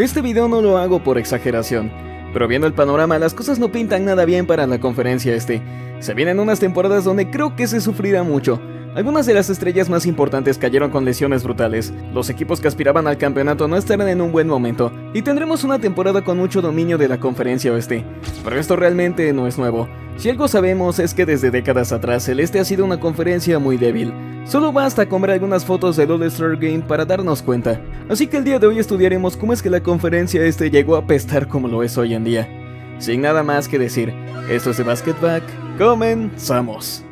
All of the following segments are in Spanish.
Este video no lo hago por exageración, pero viendo el panorama las cosas no pintan nada bien para la conferencia este. Se vienen unas temporadas donde creo que se sufrirá mucho. Algunas de las estrellas más importantes cayeron con lesiones brutales, los equipos que aspiraban al campeonato no estarán en un buen momento, y tendremos una temporada con mucho dominio de la conferencia oeste. Pero esto realmente no es nuevo. Si algo sabemos es que desde décadas atrás el este ha sido una conferencia muy débil. Solo basta con ver algunas fotos del All-Star Game para darnos cuenta. Así que el día de hoy estudiaremos cómo es que la conferencia este llegó a apestar como lo es hoy en día. Sin nada más que decir, esto es The Basket Back, comenzamos.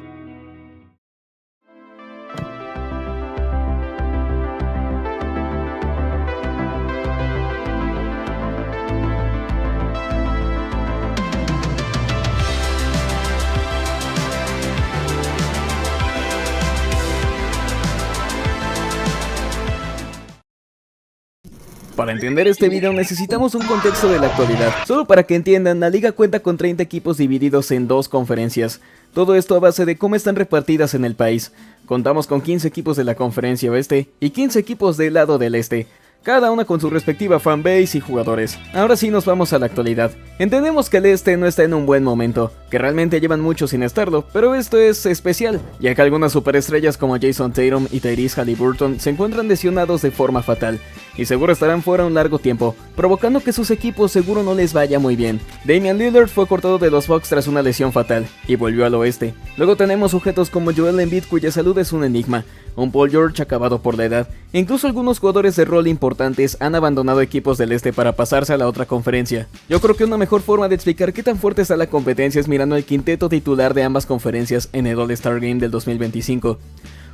Para entender este video necesitamos un contexto de la actualidad. Solo para que entiendan, la liga cuenta con 30 equipos divididos en dos conferencias. Todo esto a base de cómo están repartidas en el país. Contamos con 15 equipos de la conferencia oeste y 15 equipos del lado del este, cada una con su respectiva fanbase y jugadores. Ahora sí nos vamos a la actualidad. Entendemos que el este no está en un buen momento, que realmente llevan mucho sin estarlo, pero esto es especial, ya que algunas superestrellas como Jason Tatum y Tyrese Haliburton se encuentran lesionados de forma fatal, y seguro estarán fuera un largo tiempo, provocando que sus equipos seguro no les vaya muy bien. Damian Lillard fue cortado de los Bucks tras una lesión fatal, y volvió al oeste. Luego tenemos sujetos como Joel Embiid cuya salud es un enigma, un Paul George acabado por la edad, e incluso algunos jugadores de rol importantes han abandonado equipos del este para pasarse a la otra conferencia. Yo creo que una mejor forma de explicar qué tan fuerte está la competencia es mirando el quinteto titular de ambas conferencias en el All-Star Game del 2025.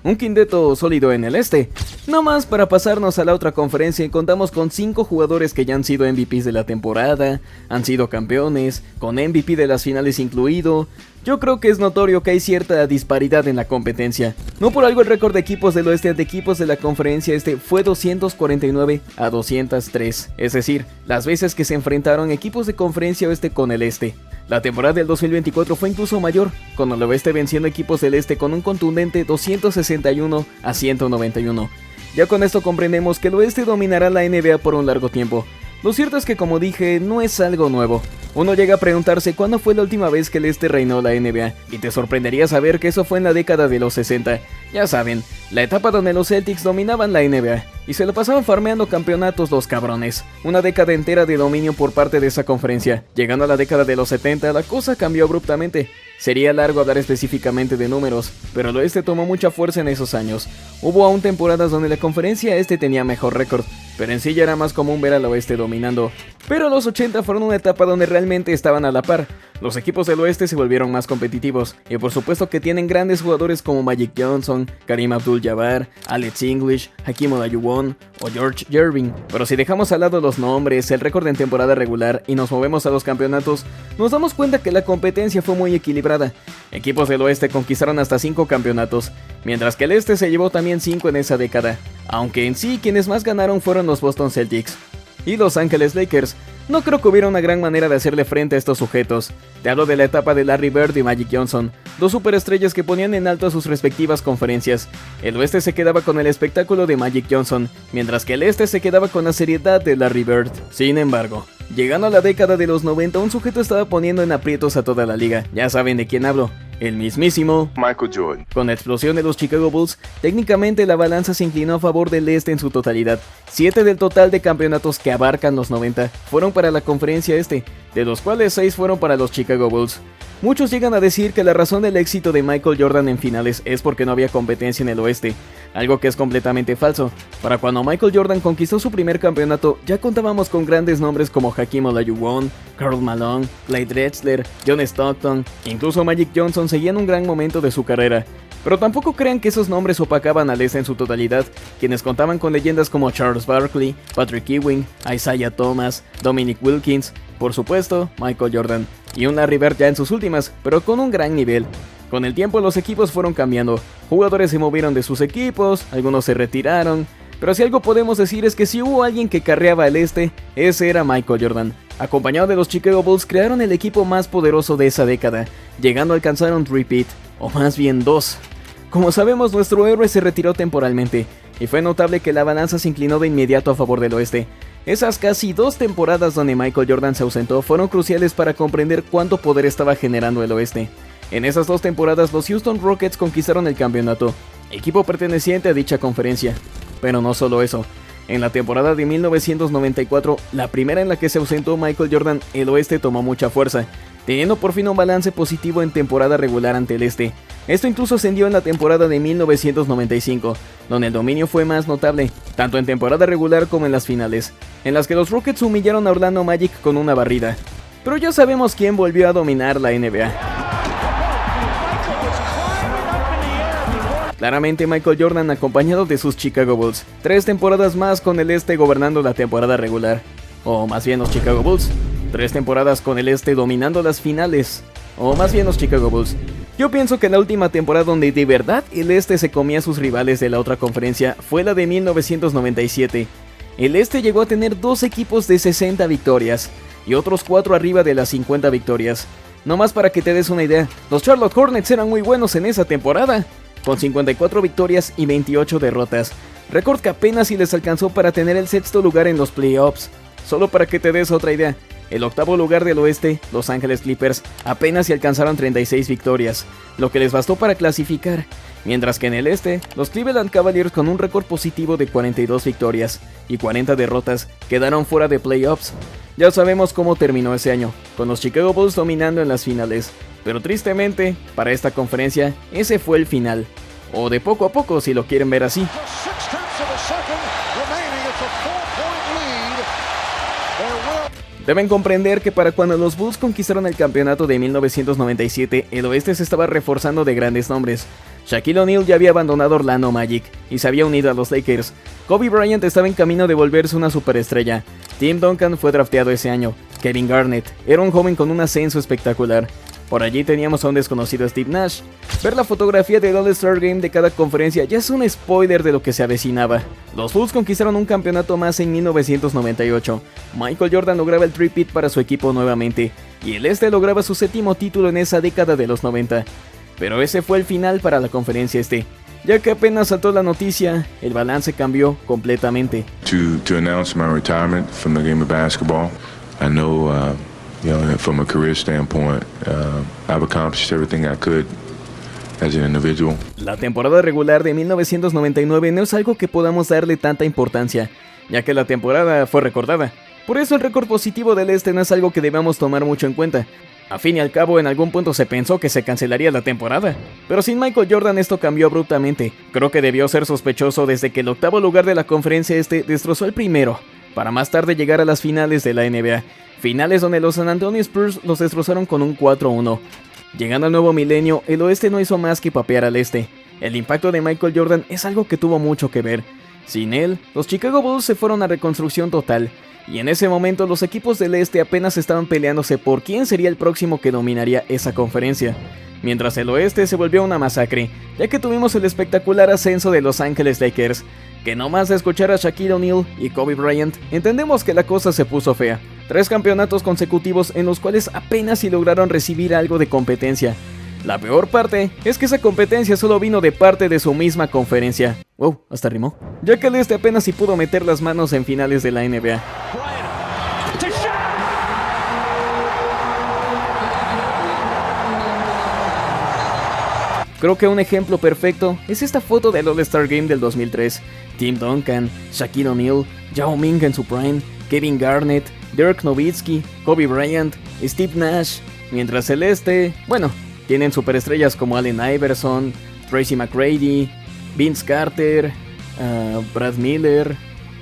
Un quinteto sólido en el este. No más para pasarnos a la otra conferencia, contamos con 5 jugadores que ya han sido MVPs de la temporada, han sido campeones, con MVP de las finales incluido. Yo creo que es notorio que hay cierta disparidad en la competencia. No por algo el récord de equipos del oeste ante equipos de la conferencia este fue 249 a 203, es decir, las veces que se enfrentaron equipos de conferencia oeste con el este. La temporada del 2024 fue incluso mayor, con el oeste venciendo equipos del este con un contundente 261 a 191. Ya con esto comprendemos que el oeste dominará la NBA por un largo tiempo. Lo cierto es que, como dije, no es algo nuevo. Uno llega a preguntarse cuándo fue la última vez que el este reinó la NBA, y te sorprendería saber que eso fue en la década de los 60. Ya saben, la etapa donde los Celtics dominaban la NBA, y se lo pasaban farmeando campeonatos los cabrones. Una década entera de dominio por parte de esa conferencia. Llegando a la década de los 70, la cosa cambió abruptamente. Sería largo hablar específicamente de números, pero el oeste tomó mucha fuerza en esos años. Hubo aún temporadas donde la conferencia este tenía mejor récord, pero en sí ya era más común ver al oeste dominando. Pero los 80 fueron una etapa donde realmente estaban a la par. Los equipos del oeste se volvieron más competitivos, y por supuesto que tienen grandes jugadores como Magic Johnson, Kareem Abdul-Jabbar, Alex English, Hakeem Olajuwon o George Gervin. Pero si dejamos al lado los nombres, el récord en temporada regular y nos movemos a los campeonatos, nos damos cuenta que la competencia fue muy equilibrada. Equipos del oeste conquistaron hasta 5 campeonatos, mientras que el este se llevó también 5 en esa década, aunque en sí quienes más ganaron fueron los Boston Celtics y Los Ángeles Lakers. No creo que hubiera una gran manera de hacerle frente a estos sujetos. Te hablo de la etapa de Larry Bird y Magic Johnson, dos superestrellas que ponían en alto a sus respectivas conferencias. El oeste se quedaba con el espectáculo de Magic Johnson, mientras que el este se quedaba con la seriedad de Larry Bird. Sin embargo, llegando a la década de los 90, un sujeto estaba poniendo en aprietos a toda la liga. Ya saben de quién hablo. El mismísimo Michael Jordan. Con la explosión de los Chicago Bulls, técnicamente la balanza se inclinó a favor del este en su totalidad. 7 del total de campeonatos que abarcan los 90 fueron para la conferencia este, de los cuales 6 fueron para los Chicago Bulls. Muchos llegan a decir que la razón del éxito de Michael Jordan en finales es porque no había competencia en el oeste, algo que es completamente falso. Para cuando Michael Jordan conquistó su primer campeonato, ya contábamos con grandes nombres como Hakeem Olajuwon, Karl Malone, Clyde Drexler, John Stockton, incluso Magic Johnson seguía en un gran momento de su carrera. Pero tampoco crean que esos nombres opacaban al este en su totalidad, quienes contaban con leyendas como Charles Barkley, Patrick Ewing, Isaiah Thomas, Dominic Wilkins, por supuesto, Michael Jordan, y un Larry Bird ya en sus últimas, pero con un gran nivel. Con el tiempo los equipos fueron cambiando, jugadores se movieron de sus equipos, algunos se retiraron, pero si algo podemos decir es que si hubo alguien que carreaba el este, ese era Michael Jordan. Acompañado de los Chicago Bulls crearon el equipo más poderoso de esa década, llegando a alcanzar un repeat, o más bien 2. Como sabemos, nuestro héroe se retiró temporalmente, y fue notable que la balanza se inclinó de inmediato a favor del oeste. Esas casi 2 temporadas donde Michael Jordan se ausentó fueron cruciales para comprender cuánto poder estaba generando el oeste. En esas 2 temporadas los Houston Rockets conquistaron el campeonato, equipo perteneciente a dicha conferencia. Pero no solo eso. En la temporada de 1994, la primera en la que se ausentó Michael Jordan, el oeste tomó mucha fuerza, teniendo por fin un balance positivo en temporada regular ante el este. Esto incluso ascendió en la temporada de 1995, donde el dominio fue más notable, tanto en temporada regular como en las finales, en las que los Rockets humillaron a Orlando Magic con una barrida. Pero ya sabemos quién volvió a dominar la NBA. Claramente Michael Jordan acompañado de sus Chicago Bulls, 3 temporadas más con el este gobernando la temporada regular, o más bien los Chicago Bulls, 3 temporadas con el este dominando las finales, o más bien los Chicago Bulls. Yo pienso que la última temporada donde de verdad el este se comía a sus rivales de la otra conferencia fue la de 1997. El este llegó a tener 2 equipos de 60 victorias, y otros 4 arriba de las 50 victorias. No más para que te des una idea, los Charlotte Hornets eran muy buenos en esa temporada, con 54 victorias y 28 derrotas, récord que apenas si les alcanzó para tener el 6º lugar en los playoffs. Solo para que te des otra idea, el 8º lugar del oeste, Los Ángeles Clippers, apenas si alcanzaron 36 victorias, lo que les bastó para clasificar, mientras que en el este, los Cleveland Cavaliers con un récord positivo de 42 victorias y 40 derrotas quedaron fuera de playoffs. Ya sabemos cómo terminó ese año, con los Chicago Bulls dominando en las finales. Pero tristemente, para esta conferencia, ese fue el final. O de poco a poco, si lo quieren ver así. Deben comprender que para cuando los Bulls conquistaron el campeonato de 1997, el oeste se estaba reforzando de grandes nombres. Shaquille O'Neal ya había abandonado Orlando Magic y se había unido a los Lakers. Kobe Bryant estaba en camino de volverse una superestrella. Tim Duncan fue drafteado ese año. Kevin Garnett era un joven con un ascenso espectacular. Por allí teníamos a un desconocido Steve Nash. Ver la fotografía del All-Star Game de cada conferencia ya es un spoiler de lo que se avecinaba. Los Bulls conquistaron un campeonato más en 1998. Michael Jordan lograba el three-peat para su equipo nuevamente, y el este lograba su 7º título en esa década de los 90. Pero ese fue el final para la conferencia este. Ya que apenas saltó la noticia, el balance cambió completamente. To announce my retirement from the game of basketball, I know, from a career standpoint, I've accomplished everything I could as an individual. La temporada regular de 1999 no es algo que podamos darle tanta importancia, ya que la temporada fue recordada. Por eso el récord positivo del este no es algo que debamos tomar mucho en cuenta. A fin y al cabo, en algún punto se pensó que se cancelaría la temporada, pero sin Michael Jordan esto cambió abruptamente. Creo que debió ser sospechoso desde que el 8º lugar de la conferencia este destrozó el primero, para más tarde llegar a las finales de la NBA. Finales donde los San Antonio Spurs los destrozaron con un 4-1. Llegando al nuevo milenio, el oeste no hizo más que papear al este. El impacto de Michael Jordan es algo que tuvo mucho que ver. Sin él, los Chicago Bulls se fueron a reconstrucción total, y en ese momento los equipos del este apenas estaban peleándose por quién sería el próximo que dominaría esa conferencia. Mientras el oeste se volvió una masacre, ya que tuvimos el espectacular ascenso de Los Ángeles Lakers, que no más de escuchar a Shaquille O'Neal y Kobe Bryant, entendemos que la cosa se puso fea. 3 campeonatos consecutivos en los cuales apenas si lograron recibir algo de competencia. La peor parte es que esa competencia solo vino de parte de su misma conferencia. Wow, hasta rimó. Ya que el este apenas si pudo meter las manos en finales de la NBA. Creo que un ejemplo perfecto es esta foto del All-Star Game del 2003. Tim Duncan, Shaquille O'Neal, Yao Ming en su prime, Kevin Garnett, Dirk Nowitzki, Kobe Bryant, Steve Nash. Mientras el este, bueno, tienen superestrellas como Allen Iverson, Tracy McGrady, Vince Carter, Brad Miller.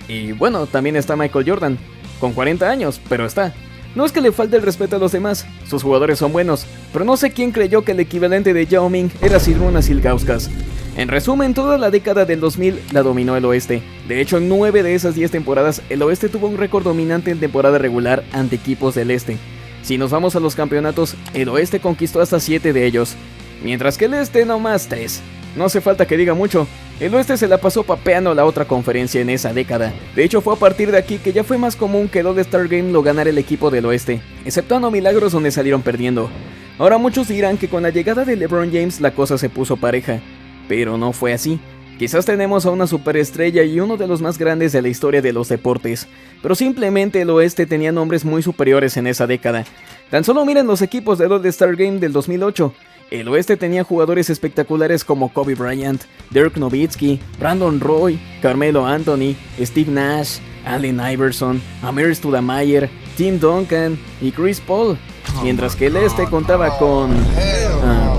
Y bueno, también está Michael Jordan, con 40 años, pero está. No es que le falte el respeto a los demás, sus jugadores son buenos, pero no sé quién creyó que el equivalente de Yao Ming era Zydrunas Ilgauskas. En resumen, toda la década del 2000 la dominó el oeste. De hecho, en 9 de esas 10 temporadas, el oeste tuvo un récord dominante en temporada regular ante equipos del este. Si nos vamos a los campeonatos, el oeste conquistó hasta 7 de ellos, mientras que el este no más 3. No hace falta que diga mucho, el oeste se la pasó papeando la otra conferencia en esa década. De hecho, fue a partir de aquí que ya fue más común que el All-Star Game lo ganara el equipo del oeste, exceptuando milagros donde salieron perdiendo. Ahora muchos dirán que con la llegada de LeBron James la cosa se puso pareja, pero no fue así. Quizás tenemos a una superestrella y uno de los más grandes de la historia de los deportes, pero simplemente el oeste tenía nombres muy superiores en esa década. Tan solo miren los equipos del All-Star Game del 2008. El oeste tenía jugadores espectaculares como Kobe Bryant, Dirk Nowitzki, Brandon Roy, Carmelo Anthony, Steve Nash, Allen Iverson, Amir Stoudemire, Tim Duncan y Chris Paul, mientras que el este contaba con...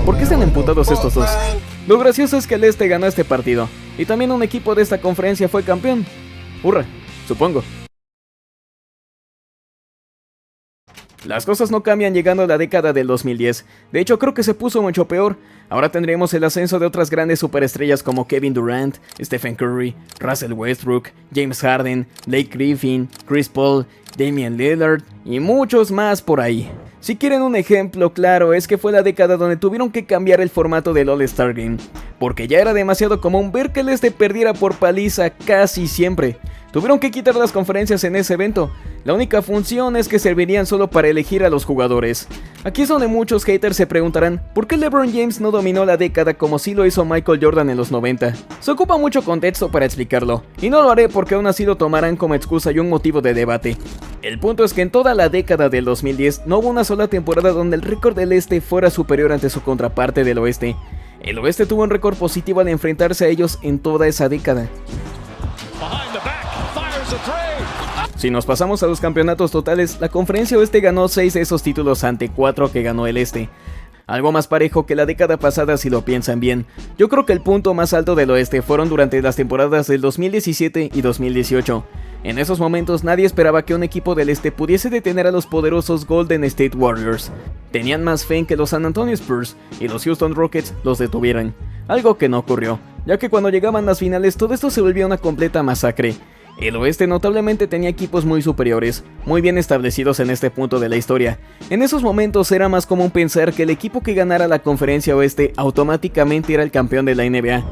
¿por qué están emputados estos dos? Lo gracioso es que el este ganó este partido, y también un equipo de esta conferencia fue campeón. ¡Hurra! Supongo. Las cosas no cambian llegando a la década del 2010, de hecho creo que se puso mucho peor. Ahora tendremos el ascenso de otras grandes superestrellas como Kevin Durant, Stephen Curry, Russell Westbrook, James Harden, Blake Griffin, Chris Paul, Damian Lillard y muchos más por ahí. Si quieren un ejemplo claro, es que fue la década donde tuvieron que cambiar el formato del All-Star Game, porque ya era demasiado común ver que el este perdiera por paliza casi siempre. Tuvieron que quitar las conferencias en ese evento. La única función es que servirían solo para elegir a los jugadores. Aquí es donde muchos haters se preguntarán ¿por qué LeBron James no dominó la década como sí lo hizo Michael Jordan en los 90? Se ocupa mucho contexto para explicarlo, y no lo haré porque aún así lo tomarán como excusa y un motivo de debate. El punto es que en toda la década del 2010 no hubo una sola temporada donde el récord del este fuera superior ante su contraparte del oeste. El oeste tuvo un récord positivo al enfrentarse a ellos en toda esa década. Si nos pasamos a los campeonatos totales, la conferencia oeste ganó 6 de esos títulos ante 4 que ganó el este. Algo más parejo que la década pasada si lo piensan bien. Yo creo que el punto más alto del oeste fueron durante las temporadas del 2017 y 2018. En esos momentos nadie esperaba que un equipo del este pudiese detener a los poderosos Golden State Warriors. Tenían más fe en que los San Antonio Spurs y los Houston Rockets los detuvieran. Algo que no ocurrió, ya que cuando llegaban las finales todo esto se volvía una completa masacre. El oeste notablemente tenía equipos muy superiores, muy bien establecidos en este punto de la historia. En esos momentos era más común pensar que el equipo que ganara la conferencia oeste automáticamente era el campeón de la NBA.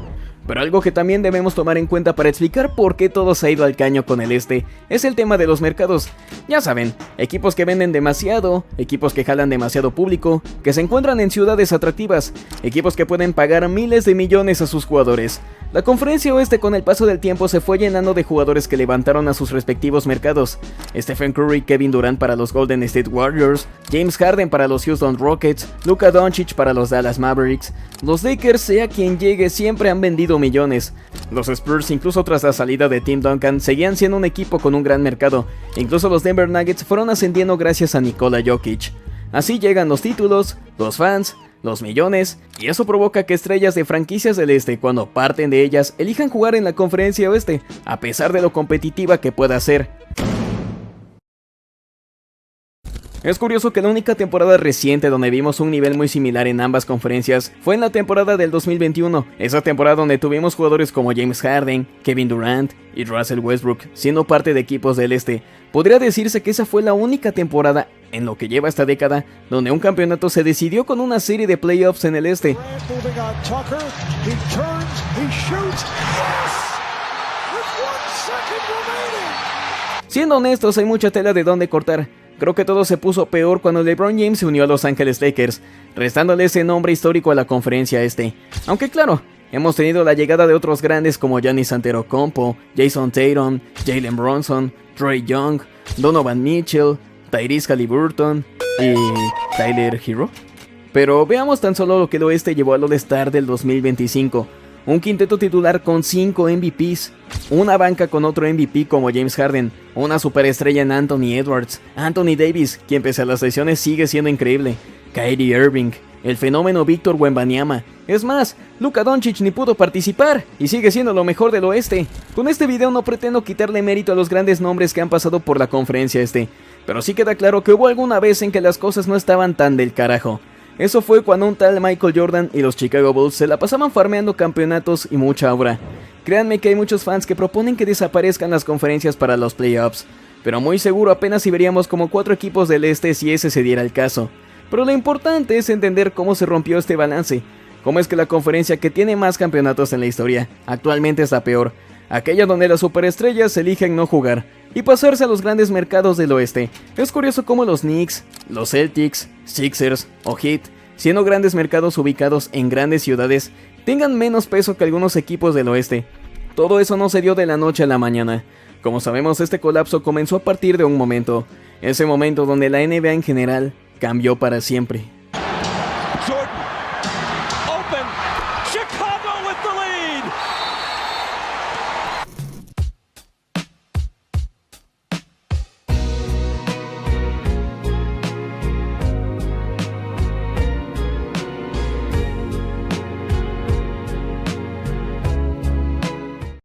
Pero algo que también debemos tomar en cuenta para explicar por qué todo se ha ido al caño con el este es el tema de los mercados. Ya saben, equipos que venden demasiado, equipos que jalan demasiado público, que se encuentran en ciudades atractivas, equipos que pueden pagar miles de millones a sus jugadores. La conferencia oeste con el paso del tiempo se fue llenando de jugadores que levantaron a sus respectivos mercados. Stephen Curry y Kevin Durant para los Golden State Warriors, James Harden para los Houston Rockets, Luka Doncic para los Dallas Mavericks. Los Lakers, sea quien llegue, siempre han vendido millones. Los Spurs, incluso tras la salida de Tim Duncan, seguían siendo un equipo con un gran mercado. Incluso los Denver Nuggets fueron ascendiendo gracias a Nikola Jokic. Así llegan los títulos, los fans, los millones, y eso provoca que estrellas de franquicias del este, cuando parten de ellas, elijan jugar en la conferencia oeste, a pesar de lo competitiva que pueda ser. Es curioso que la única temporada reciente donde vimos un nivel muy similar en ambas conferencias fue en la temporada del 2021, esa temporada donde tuvimos jugadores como James Harden, Kevin Durant y Russell Westbrook siendo parte de equipos del este. Podría decirse que esa fue la única temporada en lo que lleva esta década donde un campeonato se decidió con una serie de playoffs en el este. Siendo honestos, hay mucha tela de dónde cortar. Creo que todo se puso peor cuando LeBron James se unió a Los Ángeles Lakers, restándole ese nombre histórico a la conferencia este. Aunque claro, hemos tenido la llegada de otros grandes como Giannis Antetokounmpo, Jason Tatum, Jalen Brunson, Trae Young, Donovan Mitchell, Tyrese Haliburton y Tyler Herro. Pero veamos tan solo lo que el oeste llevó al All-Star del 2025. Un quinteto titular con 5 MVPs, una banca con otro MVP como James Harden, una superestrella en Anthony Edwards, Anthony Davis, quien pese a las lesiones sigue siendo increíble, Kyrie Irving, el fenómeno Victor Wembanyama. Es más, Luka Doncic ni pudo participar y sigue siendo lo mejor del oeste. Con este video no pretendo quitarle mérito a los grandes nombres que han pasado por la conferencia este, pero sí queda claro que hubo alguna vez en que las cosas no estaban tan del carajo. Eso fue cuando un tal Michael Jordan y los Chicago Bulls se la pasaban farmeando campeonatos y mucha aura. Créanme que hay muchos fans que proponen que desaparezcan las conferencias para los playoffs, pero muy seguro apenas si veríamos como 4 equipos del este si ese se diera el caso. Pero lo importante es entender cómo se rompió este balance, cómo es que la conferencia que tiene más campeonatos en la historia actualmente es la peor, aquella donde las superestrellas eligen no jugar y pasarse a los grandes mercados del oeste. Es curioso cómo los Knicks, los Celtics, Sixers o Heat, siendo grandes mercados ubicados en grandes ciudades, tengan menos peso que algunos equipos del oeste. Todo eso no se dio de la noche a la mañana. Como sabemos, este colapso comenzó a partir de un momento. Ese momento donde la NBA en general cambió para siempre. Jordan, open, Chicago with the lead.